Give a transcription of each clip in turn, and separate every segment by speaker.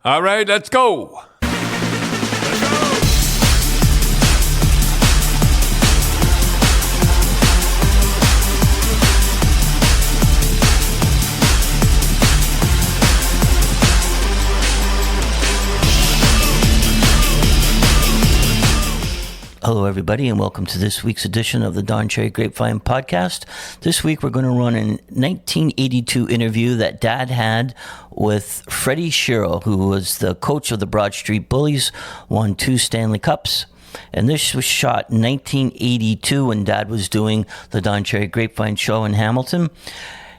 Speaker 1: All right, let's go.
Speaker 2: Hello, everybody, and welcome to this week's edition of the Don Cherry Grapevine podcast. This week, we're going to run a 1982 interview that Dad had with Freddy Shero, who was the coach of the Broad Street Bullies, won 2 Stanley Cups. And this was shot in 1982 when Dad was doing the Don Cherry Grapevine show in Hamilton.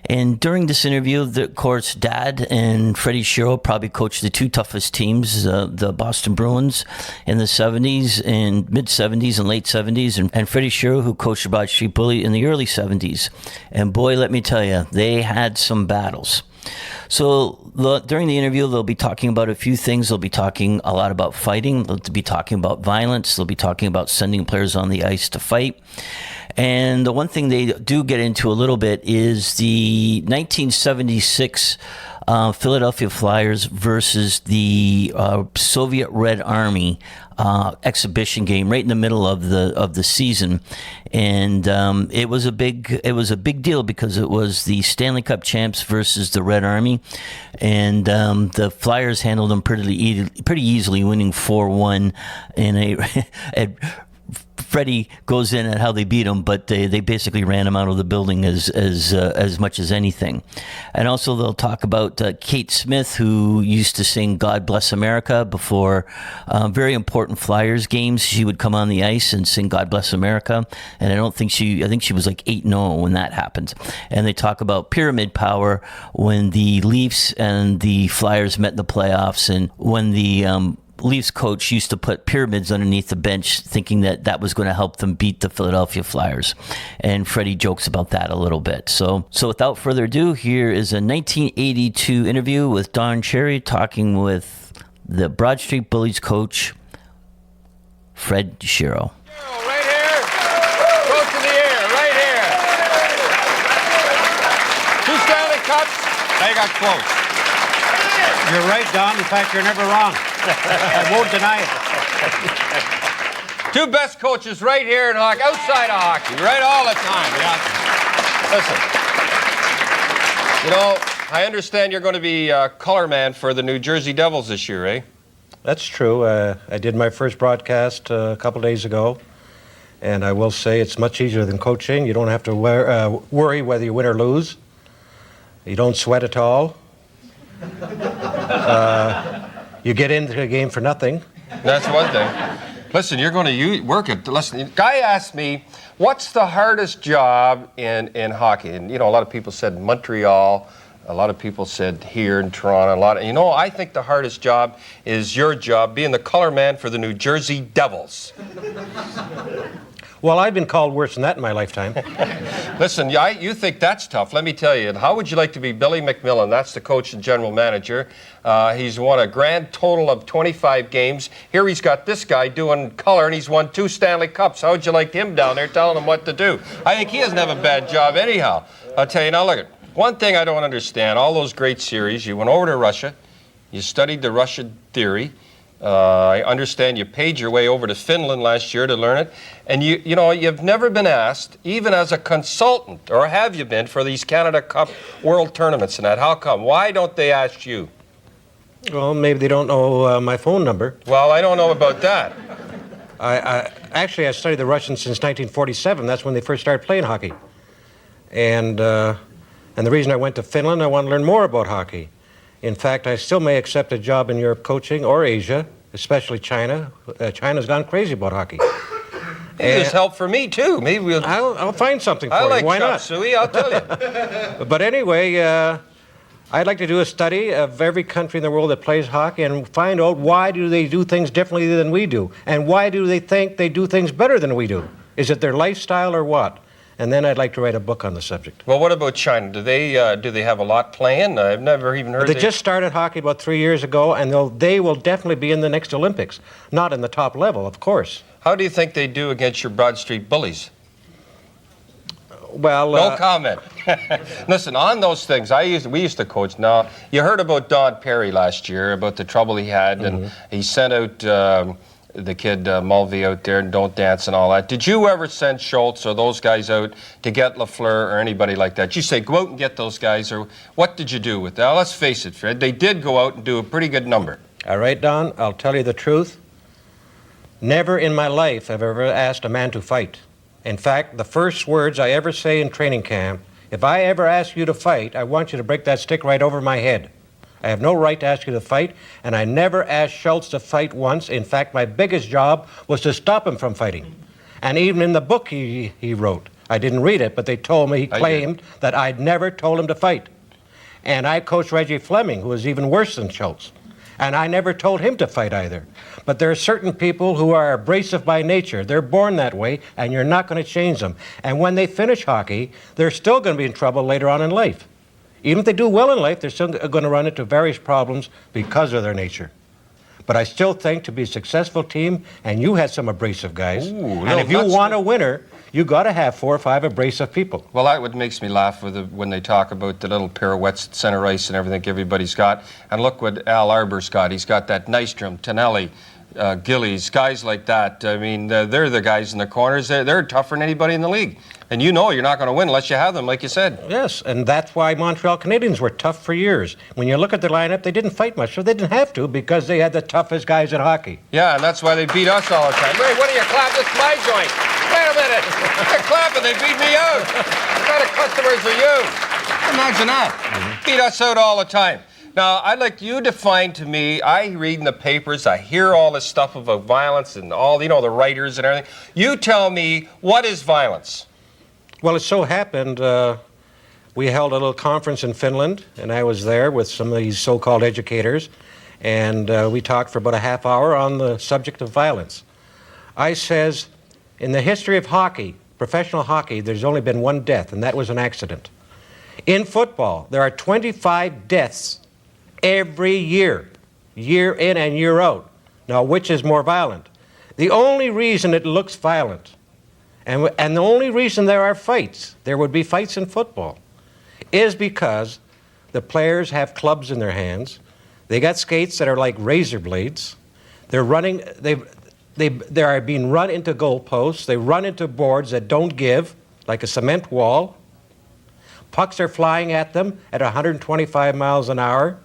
Speaker 2: And during this interview, of course, Dad and Freddy Shero probably coached the 2 toughest teams, the Boston Bruins in the 70s and mid-70s and late 70s, and Freddy Shero, who coached the Broad Street Bully in the early 70s. And boy, let me tell you, they had some battles. So during the interview, they'll be talking about a few things. They'll be talking a lot about fighting. They'll be talking about violence. They'll be talking about sending players on the ice to fight. And the one thing they do get into a little bit is the 1976 Philadelphia Flyers versus the Soviet Red Army exhibition game right in the middle of the season, and it was a big deal because it was the Stanley Cup champs versus the Red Army, and the Flyers handled them pretty easily, winning 4-1 in a Freddy goes in at how they beat him, but they basically ran him out of the building as much as anything. And also they'll talk about Kate Smith, who used to sing "God Bless America" before very important Flyers games. She would come on the ice and sing "God Bless America," and I think she was like 8-0 when that happened. And they talk about pyramid power when the Leafs and the Flyers met in the playoffs, and when the Leafs coach used to put pyramids underneath the bench thinking that was going to help them beat the Philadelphia Flyers. And Freddie jokes about that a little bit. So without further ado, here is a 1982 interview with Don Cherry talking with the Broad Street Bullies coach, Fred Shero.
Speaker 1: Right here. Coach in the air, right here. 2 Stanley Cups. They got close.
Speaker 3: You're right, Don. In fact, you're never wrong. I won't deny it.
Speaker 1: 2 best coaches right here in hockey, outside of hockey, right all the time. Yeah. Listen, I understand you're going to be color man for the New Jersey Devils this year, eh?
Speaker 3: That's true. I did my first broadcast a couple days ago, and I will say it's much easier than coaching. You don't have to worry whether you win or lose. You don't sweat at all. You get into a game for nothing.
Speaker 1: That's one thing. Listen, you're going to work it. Listen, guy asked me, what's the hardest job in hockey? And, a lot of people said Montreal. A lot of people said here in Toronto. I think the hardest job is your job, being the color man for the New Jersey Devils.
Speaker 3: Well, I've been called worse than that in my lifetime.
Speaker 1: Listen, you think that's tough. Let me tell you, how would you like to be Billy McMillan? That's the coach and general manager. He's won a grand total of 25 games. Here he's got this guy doing color, and he's won 2 Stanley Cups. How would you like him down there telling him what to do? I think he doesn't have a bad job anyhow. I'll tell you now, look, one thing I don't understand, all those great series, you went over to Russia, you studied the Russian theory. I understand you paid your way over to Finland last year to learn it. And you've never been asked, even as a consultant, or have you been, for these Canada Cup World Tournaments and that? How come? Why don't they ask you?
Speaker 3: Well, maybe they don't know my phone number.
Speaker 1: Well, I don't know about that.
Speaker 3: I studied the Russians since 1947. That's when they first started playing hockey. And the reason I went to Finland, I want to learn more about hockey. In fact, I still may accept a job in Europe coaching or Asia, especially China. China's gone crazy about hockey.
Speaker 1: There's help for me, too. Maybe we'll...
Speaker 3: I'll find something for
Speaker 1: you.
Speaker 3: Why not?
Speaker 1: I like chop suey, I'll tell you.
Speaker 3: But anyway, I'd like to do a study of every country in the world that plays hockey and find out why do they do things differently than we do, and why do they think they do things better than we do? Is it their lifestyle or what? And then I'd like to write a book on the subject.
Speaker 1: Well, what about China? Do they have a lot playing? I've never even heard.
Speaker 3: They just started hockey about 3 years ago, and they will definitely be in the next Olympics. Not in the top level, of course.
Speaker 1: How do you think they do against your Broad Street Bullies?
Speaker 3: Well,
Speaker 1: No comment. Listen, on those things, we used to coach. Now, you heard about Don Perry last year, about the trouble he had, and he sent out the kid Mulvey out there and don't dance and all that. Did you ever send Schultz or those guys out to get Lafleur or anybody like that? You say, go out and get those guys, or what did you do with that? Now, let's face it, Fred, they did go out and do a pretty good number.
Speaker 3: all right, Don, I'll tell you the truth. Never in my life have I ever asked a man to fight. In fact, the first words I ever say in training camp, if I ever ask you to fight, I want you to break that stick right over my head. I have no right to ask you to fight, and I never asked Schultz to fight once. In fact, my biggest job was to stop him from fighting. And even in the book he wrote, I didn't read it, but they told me, he claimed that I'd never told him to fight. And I coached Reggie Fleming, who was even worse than Schultz. And I never told him to fight either. But there are certain people who are abrasive by nature. They're born that way, and you're not going to change them. And when they finish hockey, they're still going to be in trouble later on in life. Even if they do well in life, they're still going to run into various problems because of their nature. But I still think to be a successful team, and you had some abrasive guys, and if you want a winner, you got to have 4 or 5 abrasive people.
Speaker 1: Well, that what makes me laugh when they talk about the little pirouettes at center ice and everything everybody's got. And look what Al Arbor's got. He's got that Nystrom, Tonelli, Gillies, guys like that. I mean, they're the guys in the corners. They're tougher than anybody in the league. And you know you're not going to win unless you have them, like you said.
Speaker 3: Yes, and that's why Montreal Canadiens were tough for years. When you look at their lineup, they didn't fight much, so they didn't have to because they had the toughest guys in hockey.
Speaker 1: Yeah, and that's why they beat us all the time. Ray, what are you clapping? It's my joint. Wait a minute. They're clapping. They beat me out. What kind of customers are you? Imagine that. Beat us out all the time. Now, I'd like you to define to me, I read in the papers, I hear all this stuff about violence and all, the writers and everything. You tell me, what is violence?
Speaker 3: Well, it so happened we held a little conference in Finland, and I was there with some of these so-called educators, and we talked for about a half hour on the subject of violence. I says, in the history of hockey, professional hockey, there's only been one death, and that was an accident. In football, there are 25 deaths every year, year in and year out. Now, which is more violent? The only reason it looks violent, and the only reason there are fights, there would be fights in football, is because the players have clubs in their hands. They got skates that are like razor blades. They're running, they are being run into goalposts. They run into boards that don't give, like a cement wall. Pucks are flying at them at 125 miles an hour.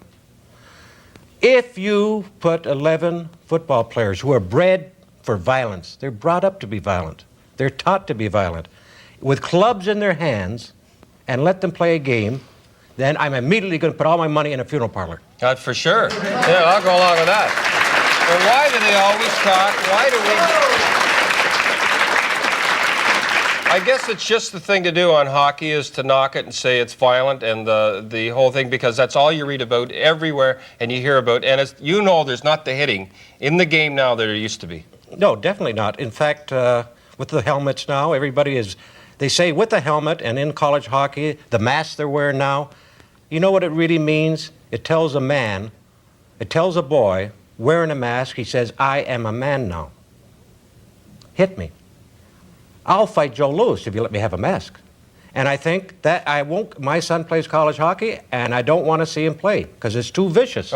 Speaker 3: If you put 11 football players who are bred for violence, they're brought up to be violent, they're taught to be violent, with clubs in their hands, and let them play a game, then I'm immediately going to put all my money in a funeral parlor.
Speaker 1: That's for sure. Yeah, I'll go along with that. But why do they always talk? Why do we... I guess it's just the thing to do on hockey is to knock it and say it's violent and the whole thing, because that's all you read about everywhere and you hear about. And it's, you know, there's not the hitting in the game now that there used to be.
Speaker 3: No, definitely not. In fact, with the helmets now, everybody is, they say with the helmet, and in college hockey, the mask they're wearing now, you know what it really means? It tells a man, it tells a boy wearing a mask, he says, I am a man now. Hit me. I'll fight Joe Louis if you let me have a mask. And I think that I won't, my son plays college hockey, and I don't want to see him play, because it's too vicious.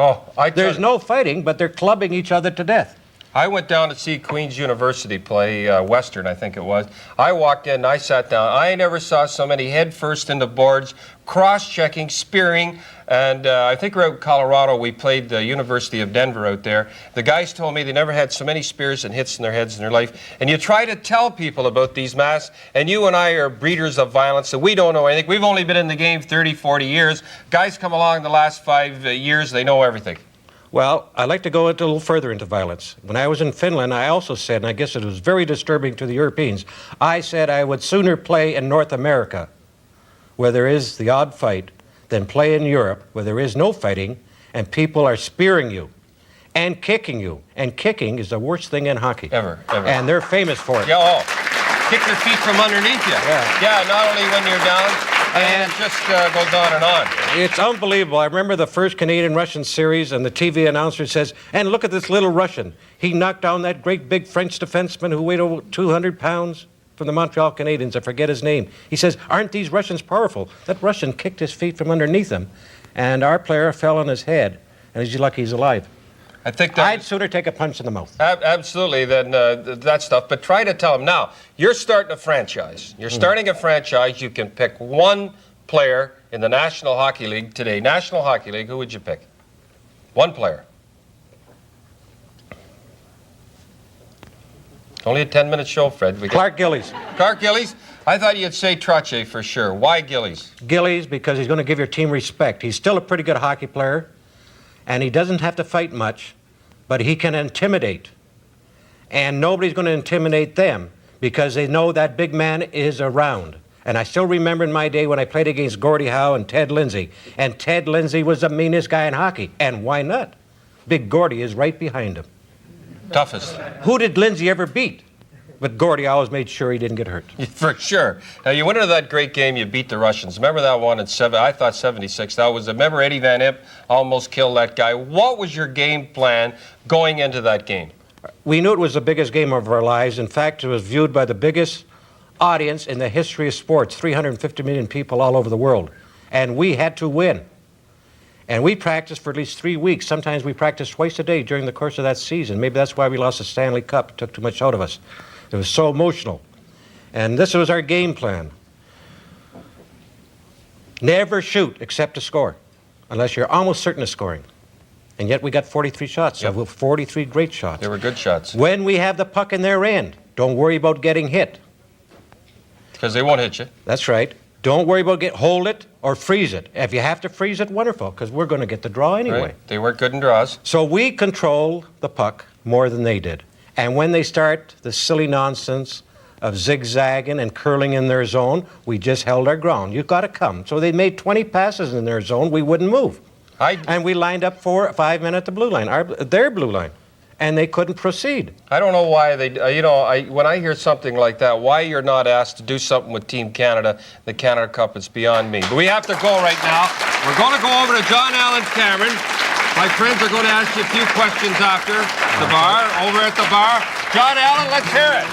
Speaker 3: There's no fighting, but they're clubbing each other to death.
Speaker 1: I went down to see Queen's University play Western, I think it was. I walked in, I sat down. I never saw so many head first into boards, cross-checking, spearing, and I think we're out in Colorado. We played the University of Denver out there. The guys told me they never had so many spears and hits in their heads in their life. And you try to tell people about these masks, and you and I are breeders of violence, and we don't know anything. We've only been in the game 30, 40 years. Guys come along the last 5 years, they know everything.
Speaker 3: Well, I'd like to go a little further into violence. When I was in Finland, I also said, and I guess it was very disturbing to the Europeans, I said I would sooner play in North America, where there is the odd fight, than play in Europe, where there is no fighting, and people are spearing you and kicking you. And kicking is the worst thing in hockey.
Speaker 1: Ever.
Speaker 3: And they're famous for it.
Speaker 1: Yeah, kick your feet from underneath you. Yeah, not only when you're down, and it just goes on and on.
Speaker 3: It's unbelievable. I remember the first Canadian-Russian series, and the TV announcer says, and look at this little Russian. He knocked down that great big French defenseman who weighed over 200 pounds from the Montreal Canadiens, I forget his name. He says, aren't these Russians powerful? That Russian kicked his feet from underneath him, and our player fell on his head, and he's lucky he's alive.
Speaker 1: I think that
Speaker 3: I'd sooner take a punch in the mouth.
Speaker 1: Absolutely, than that stuff. But try to tell him now. You're starting a franchise. You're starting a franchise. You can pick one player in the National Hockey League today. National Hockey League. Who would you pick? One player. Only a 10-minute show, Fred.
Speaker 3: Clark Gillies.
Speaker 1: Clark Gillies. I thought you'd say Trottier for sure. Why Gillies?
Speaker 3: Gillies, because he's going to give your team respect. He's still a pretty good hockey player, and he doesn't have to fight much, but he can intimidate. And nobody's going to intimidate them because they know that big man is around. And I still remember in my day when I played against Gordie Howe and Ted Lindsay. And Ted Lindsay was the meanest guy in hockey. And why not? Big Gordie is right behind him.
Speaker 1: Toughest.
Speaker 3: Who did Lindsay ever beat? But Gordie always made sure he didn't get hurt.
Speaker 1: For sure. Now, you went into that great game, you beat the Russians. Remember that one in I thought 76. That was, remember Eddie Van Impe almost killed that guy. What was your game plan going into that game?
Speaker 3: We knew it was the biggest game of our lives. In fact, it was viewed by the biggest audience in the history of sports, 350 million people all over the world. And we had to win. And we practiced for at least 3 weeks. Sometimes we practiced twice a day during the course of that season. Maybe that's why we lost the Stanley Cup. It took too much out of us. It was so emotional. And this was our game plan. Never shoot except to score, unless you're almost certain of scoring. And yet we got 43 shots, so 43 great shots.
Speaker 1: They were good shots.
Speaker 3: When we have the puck in their end, don't worry about getting hit.
Speaker 1: Because they won't hit you.
Speaker 3: That's right. Don't worry about hold it or freeze it. If you have to freeze it, wonderful, because we're going to get the draw anyway.
Speaker 1: Right. They weren't good in draws.
Speaker 3: So we control the puck more than they did. And when they start the silly nonsense of zigzagging and curling in their zone, we just held our ground. You've got to come. So they made 20 passes in their zone. We wouldn't move. And we lined up 4 or 5 men at the blue line, their blue line. And they couldn't proceed.
Speaker 1: I don't know why they, when I hear something like that, why you're not asked to do something with Team Canada, the Canada Cup, it's beyond me. But we have to go right now. We're going to go over to John Allen Cameron. My friends are going to ask you a few questions after the bar, over at the bar. John Allen, let's hear it.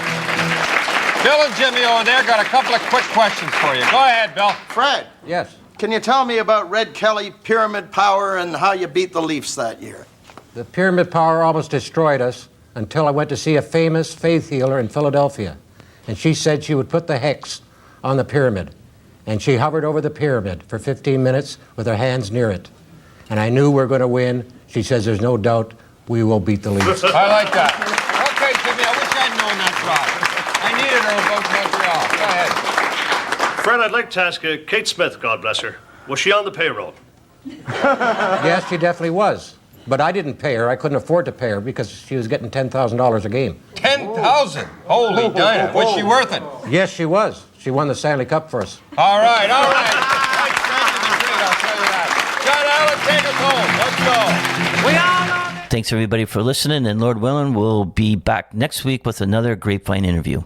Speaker 1: Bill and Jimmy over there got a couple of quick questions for you. Go ahead, Bill.
Speaker 4: Fred.
Speaker 3: Yes.
Speaker 4: Can you tell me about Red Kelly, Pyramid Power, and how you beat the Leafs that year?
Speaker 3: The Pyramid Power almost destroyed us until I went to see a famous faith healer in Philadelphia. And she said she would put the hex on the pyramid. And she hovered over the pyramid for 15 minutes with her hands near it. And I knew we were going to win. She says there's no doubt we will beat the Leafs.
Speaker 1: I like that. Okay, Jimmy, I wish I'd known that drop. I needed her about Montreal. Go ahead.
Speaker 5: Fred, I'd like to ask Kate Smith, God bless her, was she on the payroll?
Speaker 3: Yes, she definitely was. But I didn't pay her. I couldn't afford to pay her because she was getting $10,000 a game.
Speaker 1: 10,000? Holy dynamite. Was she worth it?
Speaker 3: Yes, she was. She won the Stanley Cup for us.
Speaker 1: All right, all right. Mike Fred, you've been great, I'll tell you that. John Allen, take us home. Let's go. We all know that.
Speaker 2: Thanks everybody for listening, and Lord willing, we'll be back next week with another Grapevine interview.